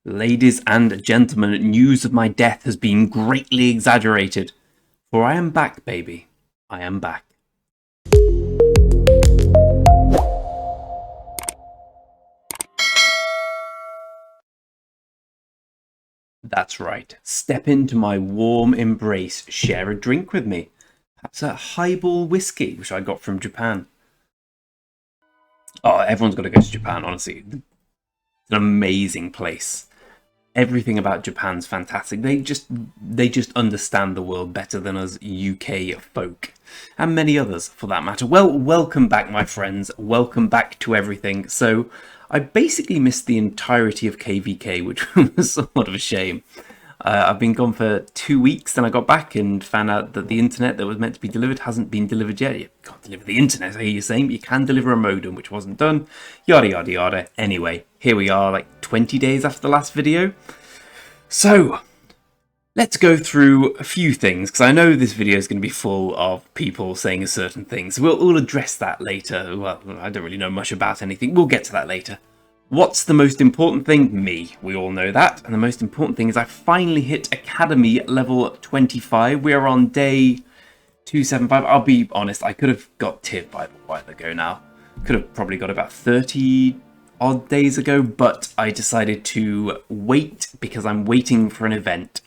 Ladies and gentlemen, news of my death has been greatly exaggerated. For I am back, baby. I am back. That's right. Step into my warm embrace. Share a drink with me. Perhaps a highball whiskey, which I got from Japan. Oh, everyone's got to go to Japan, honestly. It's an amazing place. Everything about Japan's fantastic. They just understand the world better than us UK folk, and many others for that matter. Well, welcome back, my friends. Welcome back to everything. So, I basically missed the entirety of KVK, which was somewhat of a shame. I've been gone for 2 weeks, then I got back and found out that the internet that was meant to be delivered hasn't been delivered yet. You can't deliver the internet, I hear you saying, but you can deliver a modem, which wasn't done. Yada, yada, yada. Anyway, here we are, like 20 days after the last video. So, let's go through a few things, because I know this video is going to be full of people saying certain things. We'll address that later. Well, I don't really know much about anything. We'll get to that later. What's the most important thing? Me. We all know that. And the most important thing is I finally hit Academy level 25. We are on day 275. I'll be honest, I could have got tier 5 a while ago now. Could have probably got about 30 odd days ago, but I decided to wait because I'm waiting for an event.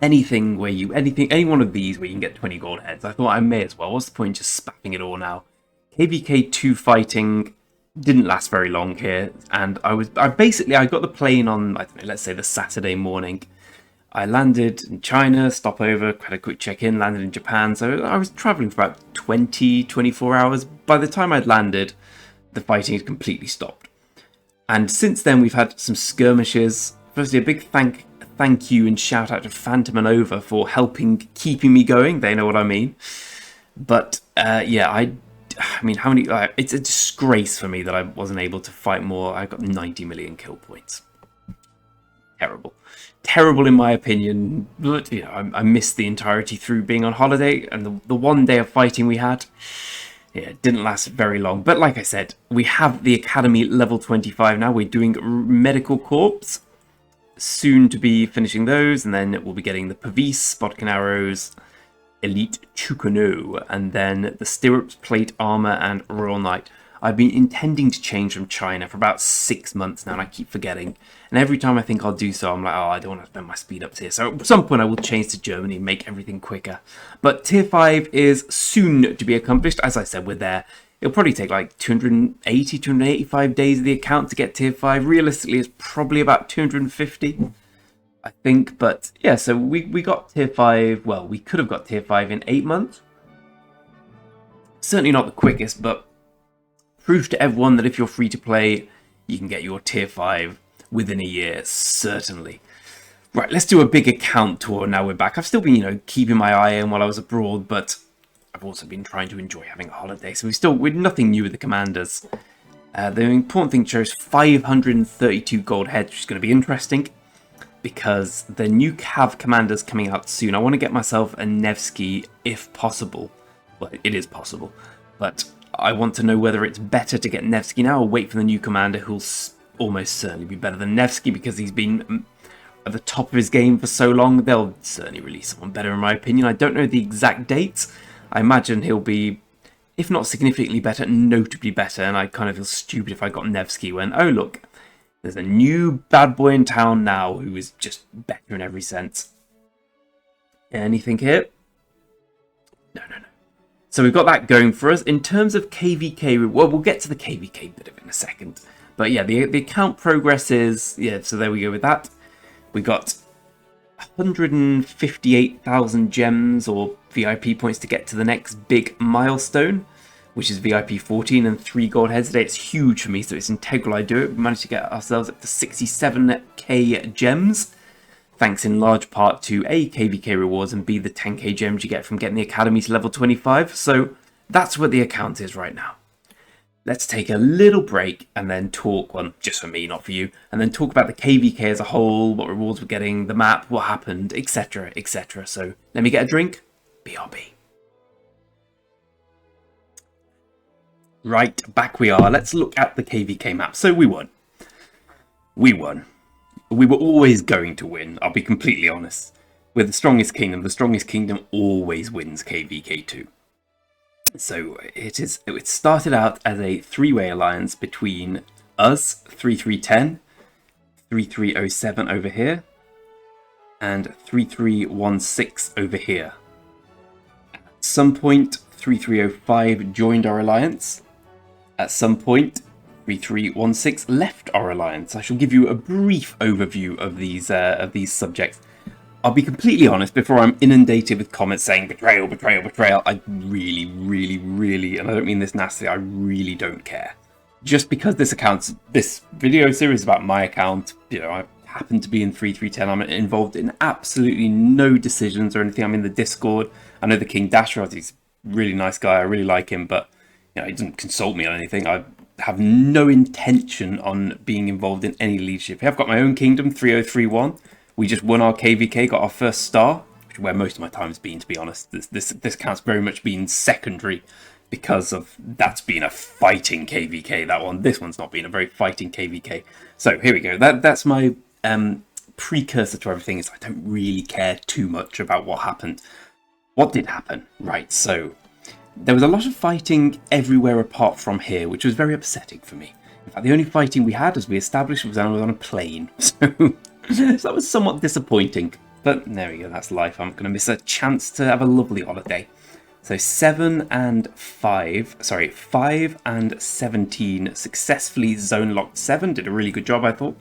Any one of these where you can get 20 gold heads. I thought I may as well. What's the point just spaffing it all now? KVK 2 fighting didn't last very long here, and I got the plane on, I don't know, let's say the Saturday morning. I landed in China, stop over, had a quick check-in, landed in Japan, so I was traveling for about 24 hours. By the time I'd landed, the fighting had completely stopped. And since then, we've had some skirmishes. Firstly, a big thank you and shout out to Phantom and Over for keeping me going. They know what I mean. But yeah, I mean, how many? It's a disgrace for me that I wasn't able to fight more. I got 90 million kill points. Terrible in my opinion. But you know, I missed the entirety through being on holiday, and the one day of fighting we had, yeah, it didn't last very long. But like I said, we have the Academy level 25 now. We're doing Medical Corps. Soon to be finishing those, and then we'll be getting the Pavis, Bodkin Arrows, Elite Chukono, and then the Stirrups, Plate Armor, and Royal Knight. I've been intending to change from China for about 6 months now, and I keep forgetting. And every time I think I'll do so, I'm like, oh, I don't want to spend my speed ups here. So at some point I will change to Germany and make everything quicker. But Tier 5 is soon to be accomplished. As I said, we're there. It'll probably take like 280, 285 days of the account to get Tier 5. Realistically, it's probably about 250, I think. But yeah, so we got Tier 5. Well, we could have got Tier 5 in 8 months. Certainly not the quickest, but proof to everyone that if you're free to play, you can get your Tier 5 within a year, certainly. Right, let's do a big account tour now we're back. I've still been, keeping my eye in while I was abroad, but I've also been trying to enjoy having a holiday, so we're nothing new with the commanders. The important thing shows 532 gold heads, which is going to be interesting, because the new Cav commander's coming out soon. I want to get myself a Nevsky if possible. Well, it is possible, but I want to know whether it's better to get Nevsky now or wait for the new commander, who'll almost certainly be better than Nevsky because he's been at the top of his game for so long. They'll certainly release someone better, in my opinion. I don't know the exact dates. I imagine he'll be, if not significantly better, notably better, and I kind of feel stupid if I got Nevsky when, oh look, there's a new bad boy in town now who is just better in every sense. Anything here? No. So we've got that going for us. In terms of KVK, well, we'll get to the KVK bit of it in a second. But yeah, the account progress is, yeah, so there we go with that. We got 158,000 gems or VIP points to get to the next big milestone, which is VIP 14 and 3 gold heads today. It's huge for me, so it's integral I do it. We managed to get ourselves up to 67k gems, thanks in large part to A, KVK rewards, and B, the 10k gems you get from getting the Academy to level 25. So that's what the account is right now. Let's take a little break and then talk, well, just for me, not for you, and then talk about the KVK as a whole, what rewards we're getting, the map, what happened, etc, etc. So let me get a drink. BRB. Right, back we are. Let's look at the KVK map. So we won. we were always going to win. I'll be completely honest. With the strongest kingdom always wins KVK2. So it started out as a three-way alliance between us, 3310, 3307 over here, and 3316 over here. At some point, 3305 joined our alliance. At some point, 3316 left our alliance. I shall give you a brief overview of these subjects. I'll be completely honest, before I'm inundated with comments saying betrayal, betrayal, betrayal, I really, really, really, and I don't mean this nastily, I really don't care. Just because this video series is about my account, you know, I happen to be in 3310, I'm involved in absolutely no decisions or anything. I'm in the Discord. I know the King Dasher, he's a really nice guy, I really like him, but you know, he doesn't consult me on anything. I have no intention on being involved in any leadership. I've got my own kingdom, 3031. We just won our KVK, got our first star, which is where most of my time's been, to be honest. This counts very much being secondary because of that's been a fighting KVK, that one. This one's not been a very fighting KVK. So here we go. That's my precursor to everything, is I don't really care too much about what happened. What did happen? Right, so there was a lot of fighting everywhere apart from here, which was very upsetting for me. In fact, the only fighting we had, as we established, was on a plane. So that was somewhat disappointing, but there we go, that's life. I'm going to miss a chance to have a lovely holiday. So 5 and 17 successfully zone locked 7, did a really good job, I thought.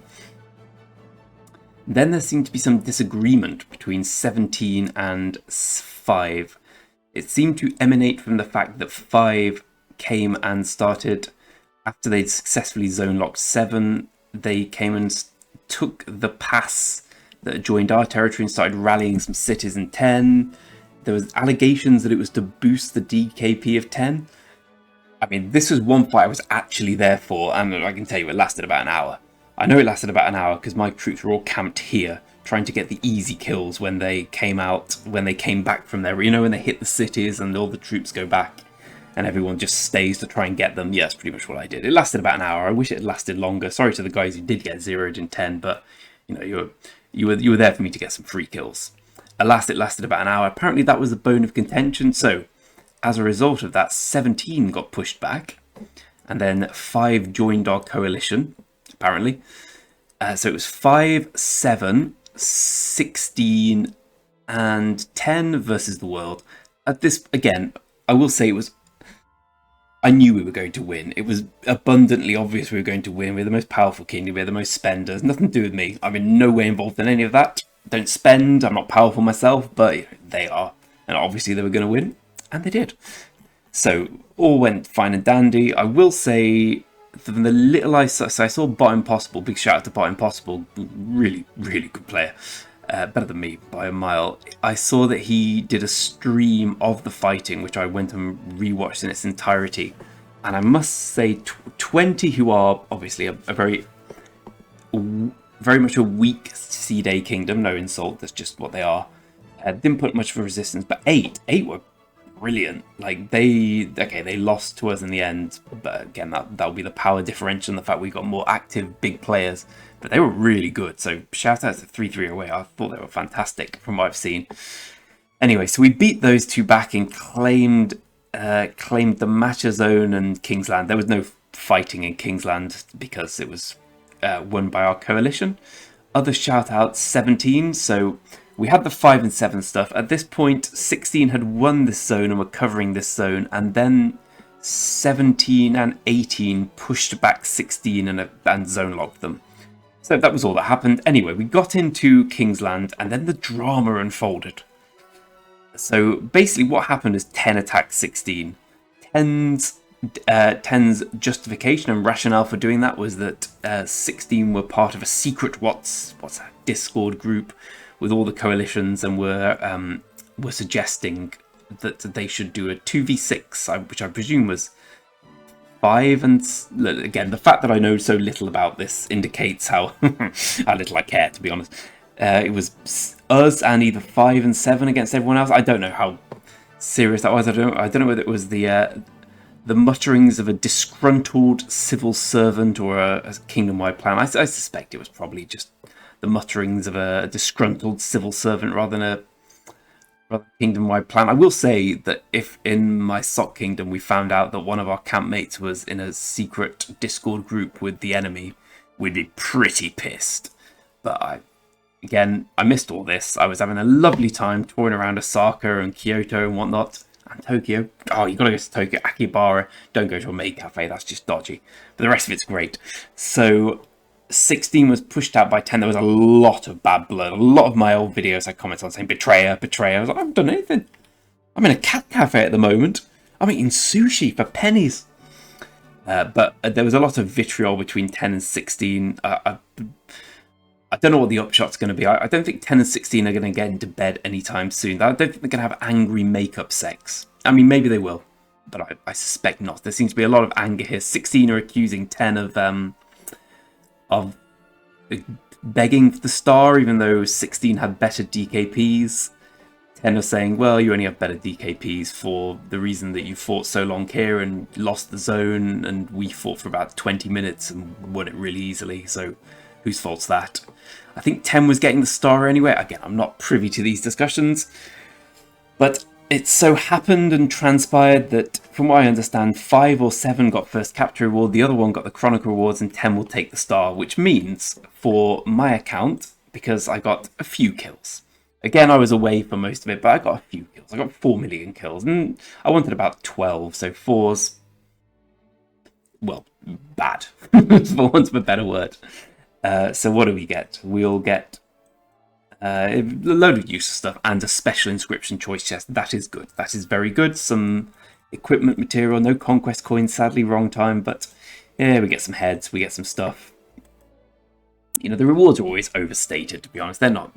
Then there seemed to be some disagreement between 17 and 5. It seemed to emanate from the fact that 5 came and started, after they'd successfully zone locked 7, they came and took the pass that joined our territory and started rallying some cities in 10. There was allegations that it was to boost the DKP of 10. I mean, this was one fight I was actually there for, and I can tell you it lasted about an hour. I know it lasted about an hour because my troops were all camped here, trying to get the easy kills when they came back from there. You know, when they hit the cities and all the troops go back and everyone just stays to try and get them. Yeah, that's pretty much what I did. It lasted about an hour. I wish it had lasted longer. Sorry to the guys who did get zeroed in 10, but you know, you were there for me to get some free kills. Alas, it lasted about an hour. Apparently that was the bone of contention. So as a result of that, 17 got pushed back, and then 5 joined our coalition, apparently. So it was 5, 7, 16, and 10 versus the world. At this, again, I will say I knew we were going to win. It was abundantly obvious we were going to win. We're the most powerful kingdom. We're the most spenders. Nothing to do with me. I'm in no way involved in any of that. Don't spend. I'm not powerful myself, but you know, they are. And obviously they were going to win. And they did. So all went fine and dandy. I will say, from the little I saw Bot Impossible. Big shout out to Bot Impossible. Really, really good player. Better than me by a mile. I saw that he did a stream of the fighting, which I went and rewatched in its entirety. And I must say, 20 who are obviously a very much a weak C-Day kingdom, no insult, that's just what they are, didn't put much of a resistance, but 8 were brilliant. Like, they lost to us in the end, but again, that'll be the power differential and the fact we got more active big players. But they were really good, so shout out to 3308. I thought they were fantastic from what I've seen. Anyway, so we beat those two back and claimed the Matcha Zone and Kingsland. There was no fighting in Kingsland because it was won by our coalition. Other shout outs, 17. So we had the 5 and 7 stuff. At this point, 16 had won this zone and were covering this zone, and then 17 and 18 pushed back 16 and zone locked them. So that was all that happened. Anyway, we got into Kingsland and then the drama unfolded. So basically what happened is 10 attacked 16. 10's justification and rationale for doing that was that 16 were part of a secret what's that Discord group with all the coalitions, and were suggesting that they should do a 2v6, which I presume was 5, and again, the fact that I know so little about this indicates how little I care, to be honest. It was us and either 5 and 7 against everyone else. I don't know how serious that was. I don't know whether it was the the mutterings of a disgruntled civil servant or a kingdom-wide plan. I suspect it was probably just the mutterings of a disgruntled civil servant rather than a kingdom-wide plan. I will say that if in my sock kingdom we found out that one of our campmates was in a secret Discord group with the enemy, we'd be pretty pissed. But again, I missed all this. I was having a lovely time touring around Osaka and Kyoto and whatnot. And Tokyo. Oh, you gotta go to Tokyo. Akihabara. Don't go to a maid cafe. That's just dodgy. But the rest of it's great. So 16 was pushed out by 10. There was a lot of bad blood. A lot of my old videos I commented on saying betrayer, betrayer. I was like, I haven't done anything. I'm in a cat cafe at the moment. I'm eating sushi for pennies. But there was a lot of vitriol between 10 and 16. I don't know what the upshot's going to be. I don't think 10 and 16 are going to get into bed anytime soon. I don't think they're going to have angry makeup sex. I mean, maybe they will, but I suspect not. There seems to be a lot of anger here. 16 are accusing 10 of begging for the star, even though 16 had better DKPs. 10 are saying, well, you only have better DKPs for the reason that you fought so long here and lost the zone, and we fought for about 20 minutes and won it really easily, so whose fault's that? I think 10 was getting the star anyway. Again, I'm not privy to these discussions, but it so happened and transpired that, from what I understand, 5 or 7 got first capture reward, the other one got the Chronicle rewards, and 10 will take the star, which means, for my account, because I got a few kills. Again, I was away for most of it, but I got a few kills. I got 4 million kills, and I wanted about 12, so 4's, well, bad, for want of a better word. So what do we get? We'll get a load of useless stuff and a special inscription choice chest. That is good. That is very good. Some equipment material. No conquest coins, sadly, wrong time. But yeah, we get some heads. We get some stuff. You know, the rewards are always overstated, to be honest. They're not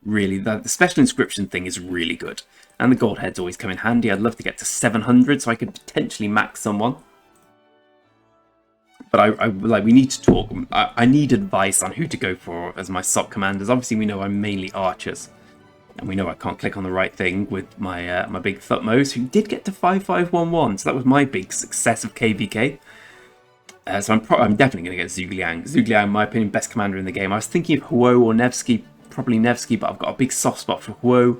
really. The special inscription thing is really good. And the gold heads always come in handy. I'd love to get to 700 so I could potentially max someone. But we need to talk. I need advice on who to go for as my SOC commanders. Obviously, we know I'm mainly archers, and we know I can't click on the right thing with my my big Thutmose, who did get to 5511. So that was my big success of KVK. So I'm definitely going to get Zhugliang. Zhugliang, in my opinion, best commander in the game. I was thinking of Huo or Nevsky, probably Nevsky, but I've got a big soft spot for Huo.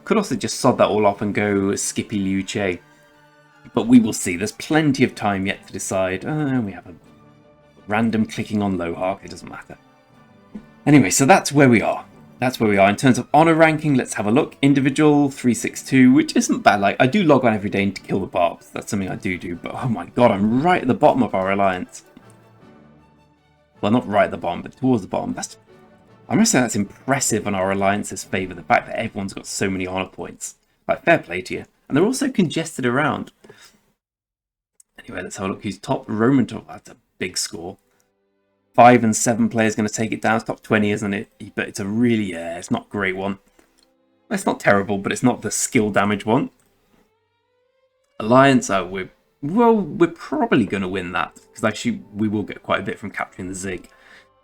Could also just sod that all off and go Skippy Liu Che. But we will see. There's plenty of time yet to decide. We have a random clicking on Lohawk, it doesn't matter. Anyway, so that's where we are. That's where we are. In terms of honor ranking, let's have a look. Individual 362, which isn't bad. Like, I do log on every day to kill the barbs. That's something I do, but oh my god, I'm right at the bottom of our alliance. Well, not right at the bottom, but towards the bottom. I must say that's impressive on our alliance's favour, the fact that everyone's got so many honor points. Like, fair play to you. And they're also congested around. Anyway, let's have a look who's top. Roman top, that's a big score. 5 and 7 players going to take it down. It's top 20, isn't it? But it's a really, it's not a great one. It's not terrible, but it's not the skill damage one. Alliance, we're probably going to win that, because actually we will get quite a bit from capturing the Zig.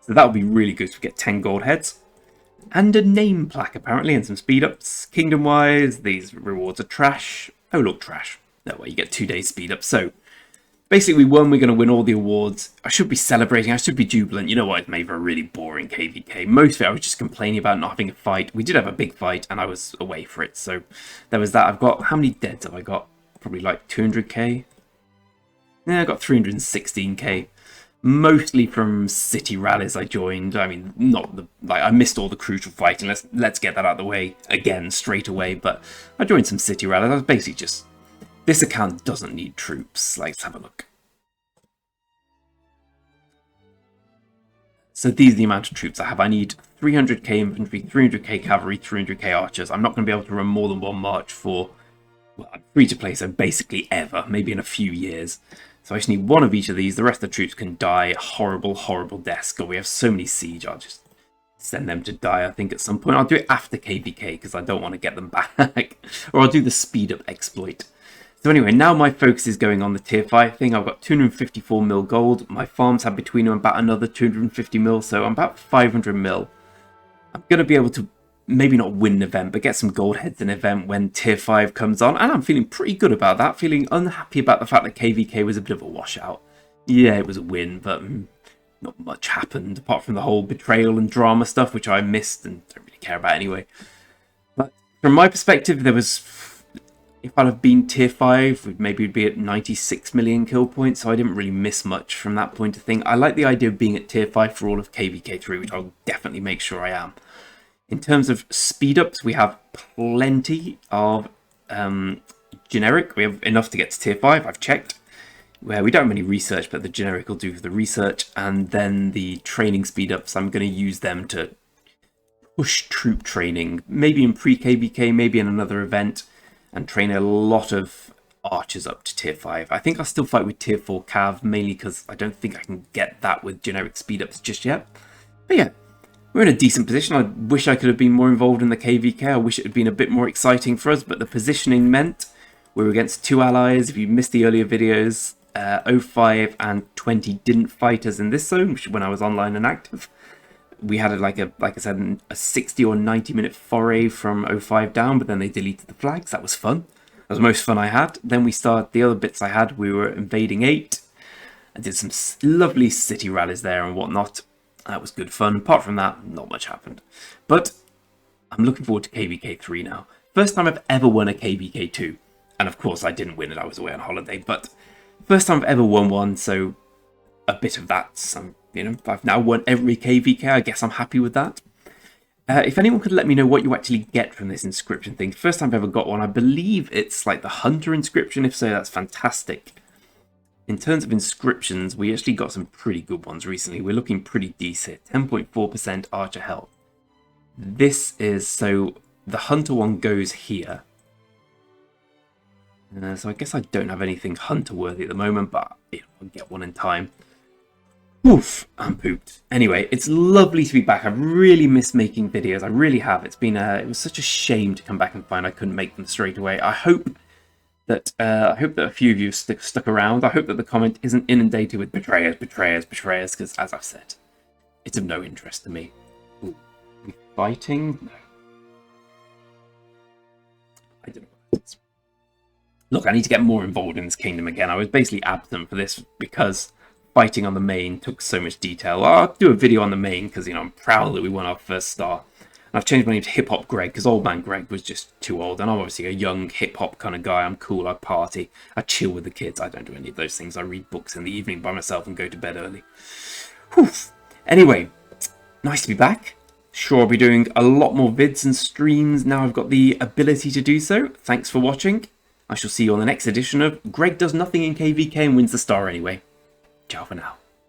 So that'll be really good to get 10 gold heads. And a name plaque, apparently, and some speed ups. Kingdom-wise, these rewards are trash. Oh, look, trash. No way, you get 2 days speed up. So basically, we won. We're going to win all the awards. I should be celebrating. I should be jubilant. You know what? It made for a really boring KVK. Most of it, I was just complaining about not having a fight. We did have a big fight, and I was away for it. So there was that. I've got... How many deads have I got? Probably like 200k. Yeah, I got 316k. Mostly from city rallies I joined. I mean, not the... Like, I missed all the crucial fighting. Let's get that out of the way again, straight away. But I joined some city rallies. I was basically just... This account doesn't need troops. Let's have a look. So these are the amount of troops I have. I need 300k infantry, 300k cavalry, 300k archers. I'm not going to be able to run more than one march for, well, I'm free to play, so basically ever, maybe in a few years. So I just need one of each of these. The rest of the troops can die horrible, horrible deaths. God, we have so many siege. I'll just send them to die, I think, at some point. I'll do it after KVK because I don't want to get them back. Or I'll do the speed up exploit. So anyway, now my focus is going on the tier 5 thing. I've got 254 mil gold. My farms have between them about another 250 mil, so I'm about 500 mil. I'm going to be able to maybe not win an event, but get some gold heads in an event when tier 5 comes on. And I'm feeling pretty good about that. Feeling unhappy about the fact that KVK was a bit of a washout. Yeah, it was a win, but not much happened apart from the whole betrayal and drama stuff, which I missed and don't really care about anyway. But from my perspective, there was, if I'd have been tier 5, maybe we'd be at 96 million kill points, so I didn't really miss much from that point of thing. I like the idea of being at tier 5 for all of KVK3, which I'll definitely make sure I am. In terms of speed ups, we have plenty of generic. We have enough to get to tier 5, I've checked. Where we don't have any research, but the generic will do for the research. And then the training speed ups, I'm going to use them to push troop training, maybe in pre-KVK, maybe in another event, and train a lot of archers up to tier 5. I think I'll still fight with tier 4 Cav, mainly because I don't think I can get that with generic speed ups just yet. But yeah, we're in a decent position. I wish I could have been more involved in the KVK. I wish it had been a bit more exciting for us, but the positioning meant we were against 2 allies. If you missed the earlier videos, 05 and 20 didn't fight us in this zone, which when I was online and active. We had like I said, a 60 or 90 minute foray from 05 down, but then they deleted the flags. That was fun. That was the most fun I had. Then we started the other bits I had. We were invading 8. I did some lovely city rallies there and whatnot. That was good fun. Apart from that, not much happened. But I'm looking forward to KVK 3 now. First time I've ever won a KVK 2. And of course I didn't win it, I was away on holiday, but first time I've ever won one, so a bit of that. I've now won every KVK, I guess I'm happy with that. If anyone could let me know what you actually get from this inscription thing. First time I've ever got one, I believe it's like the Hunter inscription. If so, that's fantastic. In terms of inscriptions, we actually got some pretty good ones recently. We're looking pretty decent. 10.4% Archer health. This is, so the Hunter one goes here. So I guess I don't have anything Hunter-worthy at the moment, but I'll get one in time. Oof, I'm pooped. Anyway, it's lovely to be back. I've really missed making videos. I really have. It's been it was such a shame to come back and find I couldn't make them straight away. I hope that a few of you stuck around. I hope that the comment isn't inundated with betrayers, because as I've said, it's of no interest to me. Ooh, are we fighting? No. I don't know what it is. Look, I need to get more involved in this kingdom again. I was basically absent for this because fighting on the main took so much detail. I'll do a video on the main because, I'm proud that we won our first star. And I've changed my name to Hip Hop Greg because Old Man Greg was just too old. And I'm obviously a young hip hop kind of guy. I'm cool, I party, I chill with the kids. I don't do any of those things. I read books in the evening by myself and go to bed early. Whew. Anyway, nice to be back. Sure, I'll be doing a lot more vids and streams now I've got the ability to do so. Thanks for watching. I shall see you on the next edition of Greg Does Nothing in KVK and Wins the Star Anyway. Ciao for now.